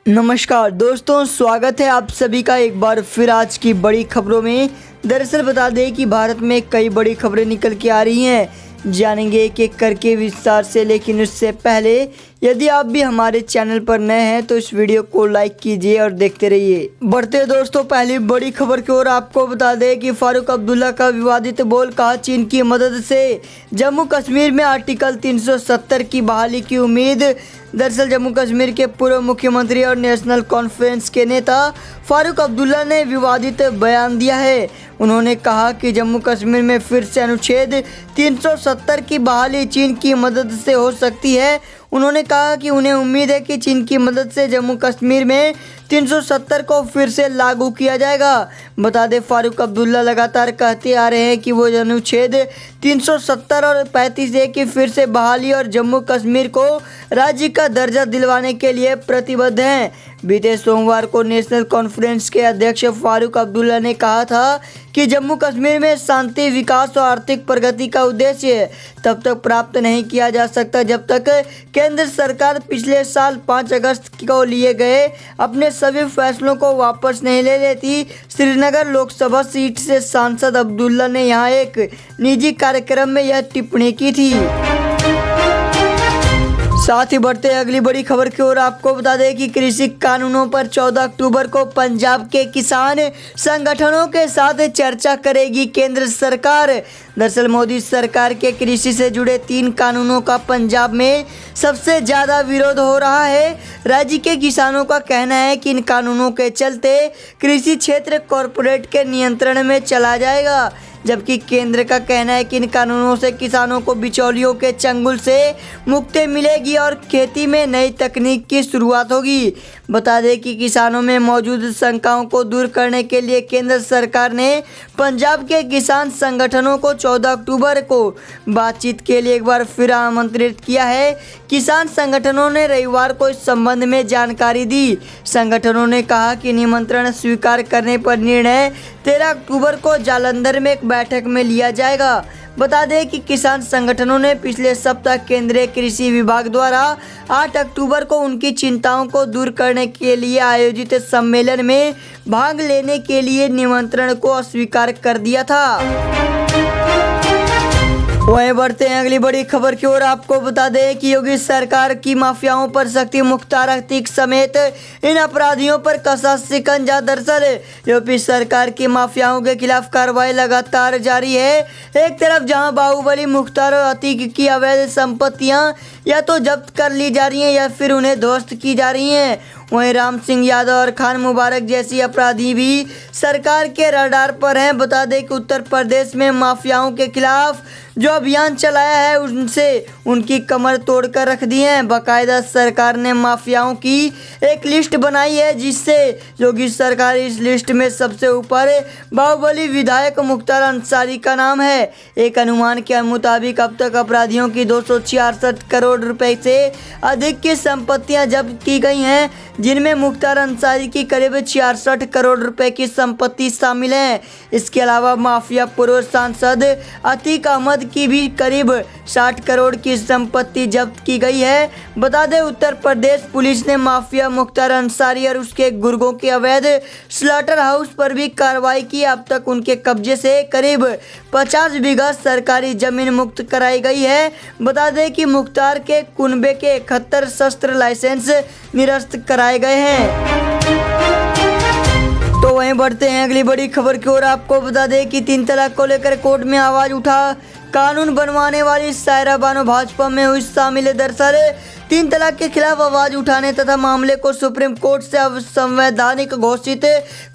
नमस्कार दोस्तों, स्वागत है आप सभी का एक बार फिर आज की बड़ी खबरों में। दरअसल बता दें कि भारत में कई बड़ी खबरें निकल के आ रही हैं, जानेंगे एक एक करके विस्तार से। लेकिन उससे पहले यदि आप भी हमारे चैनल पर नए हैं तो इस वीडियो को लाइक कीजिए और देखते रहिए। बढ़ते दोस्तों पहली बड़ी खबर की ओर आपको बता दें कि फारूक अब्दुल्ला का विवादित बोल, कहा चीन की मदद से जम्मू कश्मीर में आर्टिकल 370 की बहाली की उम्मीद। दरअसल जम्मू कश्मीर के पूर्व मुख्यमंत्री और नेशनल कॉन्फ्रेंस के नेता फारूक अब्दुल्ला ने विवादित बयान दिया है। उन्होंने कहा कि जम्मू कश्मीर में फिर से अनुच्छेद 370 की बहाली चीन की मदद से हो सकती है। उन्होंने कहा कि उन्हें उम्मीद है कि चीन की मदद से जम्मू कश्मीर में 370 को फिर से लागू किया जाएगा। बता दें फारूक अब्दुल्ला लगातार कहते आ रहे हैं कि वो अनुच्छेद 370 और 35A की फिर से बहाली और जम्मू कश्मीर को राज्य का दर्जा दिलवाने के लिए प्रतिबद्ध हैं। बीते सोमवार को नेशनल कॉन्फ्रेंस के अध्यक्ष फारूक अब्दुल्ला ने कहा था कि जम्मू कश्मीर में शांति, विकास और आर्थिक प्रगति का उद्देश्य तब तक प्राप्त नहीं किया जा सकता जब तक केंद्र सरकार पिछले साल 5 अगस्त को लिए गए अपने सभी फैसलों को वापस नहीं ले लेती। श्रीनगर लोकसभा सीट से सांसद अब्दुल्ला ने यहां एक निजी कार्यक्रम में यह टिप्पणी की थी। साथ ही बढ़ते अगली बड़ी खबर की ओर आपको बता दें कि कृषि कानूनों पर 14 अक्टूबर को पंजाब के किसान संगठनों के साथ चर्चा करेगी केंद्र सरकार। दरअसल मोदी सरकार के कृषि से जुड़े 3 कानूनों का पंजाब में सबसे ज़्यादा विरोध हो रहा है। राज्य के किसानों का कहना है कि इन कानूनों के चलते कृषि क्षेत्र कॉरपोरेट के नियंत्रण में चला जाएगा, जबकि केंद्र का कहना है कि इन कानूनों से किसानों को बिचौलियों के चंगुल से मुक्ति मिलेगी और खेती में नई तकनीक की शुरुआत होगी। बता दें कि किसानों में मौजूद शंकाओं को दूर करने के लिए केंद्र सरकार ने पंजाब के किसान संगठनों को 14 अक्टूबर को बातचीत के लिए एक बार फिर आमंत्रित किया है। किसान संगठनों ने रविवार को इस संबंध में जानकारी दी। संगठनों ने कहा कि निमंत्रण स्वीकार करने पर निर्णय 13 अक्टूबर को जालंधर में एक बैठक में लिया जाएगा। बता दें कि किसान संगठनों ने पिछले सप्ताह केंद्रीय कृषि विभाग द्वारा 8 अक्टूबर को उनकी चिंताओं को दूर करने के लिए आयोजित सम्मेलन में भाग लेने के लिए निमंत्रण को अस्वीकार कर दिया था। वहीं बढ़ते हैं अगली बड़ी खबर की ओर आपको बता दें कि योगी सरकार की माफियाओं पर सख्ती, मुख्तार अतीक समेत इन अपराधियों पर कसा शिकंजा। दरअसल यूपी सरकार की माफियाओं के खिलाफ कार्रवाई लगातार जारी है। एक तरफ जहां बाहुबली, मुख्तार और अतीक की अवैध संपत्तियां या तो जब्त कर ली जा रही हैं या फिर उन्हें ध्वस्त की जा रही हैं, वहीं राम सिंह यादव और खान मुबारक जैसी अपराधी भी सरकार के रडार पर हैं। बता दें कि उत्तर प्रदेश में माफियाओं के खिलाफ जो अभियान चलाया है उनसे उनकी कमर तोड़कर रख दी है। बाकायदा सरकार ने माफियाओं की एक लिस्ट बनाई है, जिससे योगी सरकार इस लिस्ट में सबसे ऊपर बाहुबली विधायक मुख्तार अंसारी का नाम है। एक अनुमान के मुताबिक अब तक अपराधियों की 266 करोड़ रुपए से अधिक की संपत्तियां जब्त की गई हैं, जिनमें मुख्तार अंसारी की करीब 66 करोड़ रुपए की संपत्ति शामिल है। इसके अलावा माफिया पूर्व सांसद अतीक अहमद की भी करीब 60 करोड़ की संपत्ति जब्त की गई है। बता दें उत्तर प्रदेश पुलिस ने माफिया मुख्तार अंसारी और उसके गुर्गों के अवैध स्लॉटर हाउस पर भी कार्रवाई की। अब तक उनके कब्जे से करीब 50 बीघा सरकारी जमीन मुक्त कराई गई है। बता दें कि मुख्तार के कुनबे के 71 शस्त्र लाइसेंस निरस्त कराए गए हैं। तो वहीं बढ़ते हैं अगली बड़ी खबर की ओर आपको बता दें कि 3 तलाक को लेकर कोर्ट में आवाज उठा कानून बनवाने वाली सायरा बानो भाजपा में हुई शामिल। दरअसल 3 तलाक के खिलाफ आवाज उठाने तथा मामले को सुप्रीम कोर्ट से अवैधानिक घोषित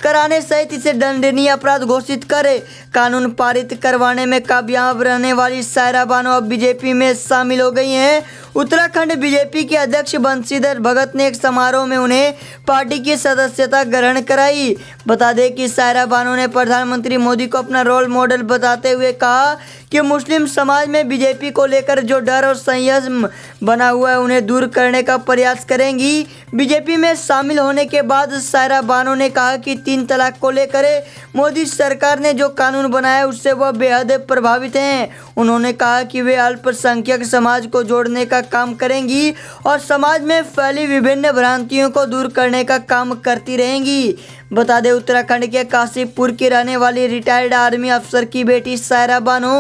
कराने सहित इसे दंडनीय अपराध घोषित करे कानून पारित करवाने में कामयाब रहने वाली सायरा बानो अब बीजेपी में शामिल हो गई हैं। उत्तराखंड बीजेपी के अध्यक्ष बंशीधर भगत ने एक समारोह में उन्हें पार्टी की सदस्यता ग्रहण कराई। बता दें कि सायरा बानो ने प्रधानमंत्री मोदी को अपना रोल मॉडल बताते हुए कहा कि मुस्लिम समाज में बीजेपी को लेकर जो डर और संयम बना हुआ है उन्हें दूर करने का प्रयास करेंगी। बीजेपी में शामिल होने के बाद सायरा बानो ने कहा कि 3 तलाक को लेकर मोदी सरकार ने जो कानून बनाया उससे वह बेहद प्रभावित हैं। उन्होंने कहा कि वे अल्पसंख्यक समाज को जोड़ने का काम करेंगी और समाज में फैली विभिन्न भ्रांतियों को दूर करने का काम करती रहेंगी। बता दें, उत्तराखंड के काशीपुर की रहने वाली रिटायर्ड आर्मी अफसर की बेटी सायरा बानो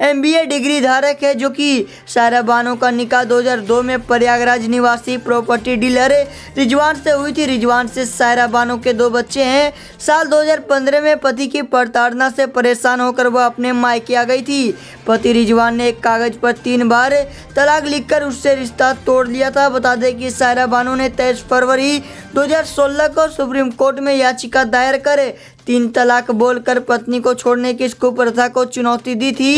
MBA डिग्री धारक है, जो कि सायरा बानो का निकाह 2002 में प्रयागराज निवासी प्रॉपर्टी डीलर रिजवान से हुई थी। रिजवान से सायरा बानो के 2 बच्चे हैं। साल 2015 में पति की प्रताड़ना से परेशान होकर वह अपने मायके आ गई थी। पति रिजवान ने एक कागज पर 3 बार तलाक लिखकर उससे रिश्ता तोड़ लिया था। बता दें कि सायरा बानो ने 23 फरवरी 2016 को सुप्रीम कोर्ट में याचिका दायर कर 3 तलाक बोलकर पत्नी को छोड़ने की इस कुप्रथा को चुनौती दी थी।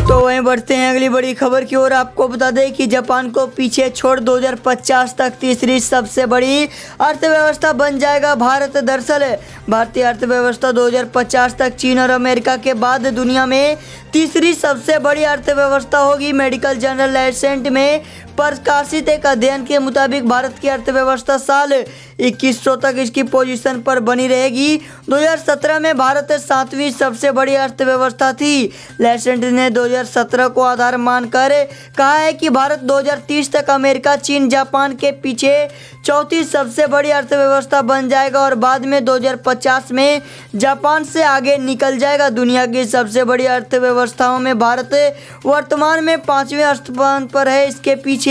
तो वहीं बढ़ते हैं अगली बड़ी खबर की ओर। आपको बता दें कि जापान को पीछे छोड़ 2050 तक तीसरी सबसे बड़ी अर्थव्यवस्था बन जाएगा भारत। दरअसल भारतीय अर्थव्यवस्था 2050 तक चीन और अमेरिका के बाद दुनिया में तीसरी सबसे बड़ी अर्थव्यवस्था होगी। मेडिकल जर्नल लैंसेट में प्रकाशित एक अध्ययन के मुताबिक भारत की अर्थव्यवस्था साल 2100 तक इसकी पोजीशन पर बनी रहेगी। 2017 में भारत 7वीं सबसे बड़ी अर्थव्यवस्था थी। लैंसेट ने 2017 को आधार मानकर कहा है कि भारत 2030 तक अमेरिका, चीन, जापान के पीछे चौथी सबसे बड़ी अर्थव्यवस्था बन जाएगा और बाद में 2050 में जापान से आगे निकल जाएगा। दुनिया की सबसे बड़ी अर्थव्यवस्थाओं में भारत वर्तमान में 5वें स्थान पर है। इसके पीछे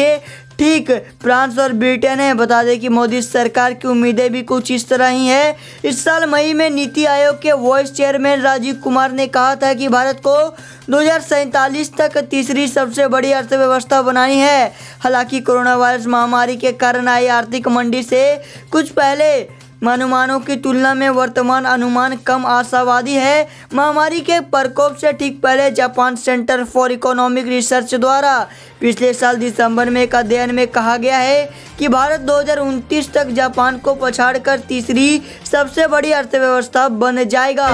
ठीक फ्रांस और ब्रिटेन है। बता दें कि मोदी सरकार की उम्मीदें भी कुछ इस तरह ही है। इस साल मई में नीति आयोग के वाइस चेयरमैन राजीव कुमार ने कहा था कि भारत को 2047 तक तीसरी सबसे बड़ी अर्थव्यवस्था बनानी है। हालांकि कोरोना वायरस महामारी के कारण आई आर्थिक मंदी से कुछ पहले अनुमानों की तुलना में वर्तमान अनुमान कम आशावादी है। महामारी के प्रकोप से ठीक पहले Japan centre for economic research द्वारा पिछले साल दिसंबर में एक अध्ययन में कहा गया है कि भारत 2029 तक जापान को पछाड़कर तीसरी सबसे बड़ी अर्थव्यवस्था बन जाएगा।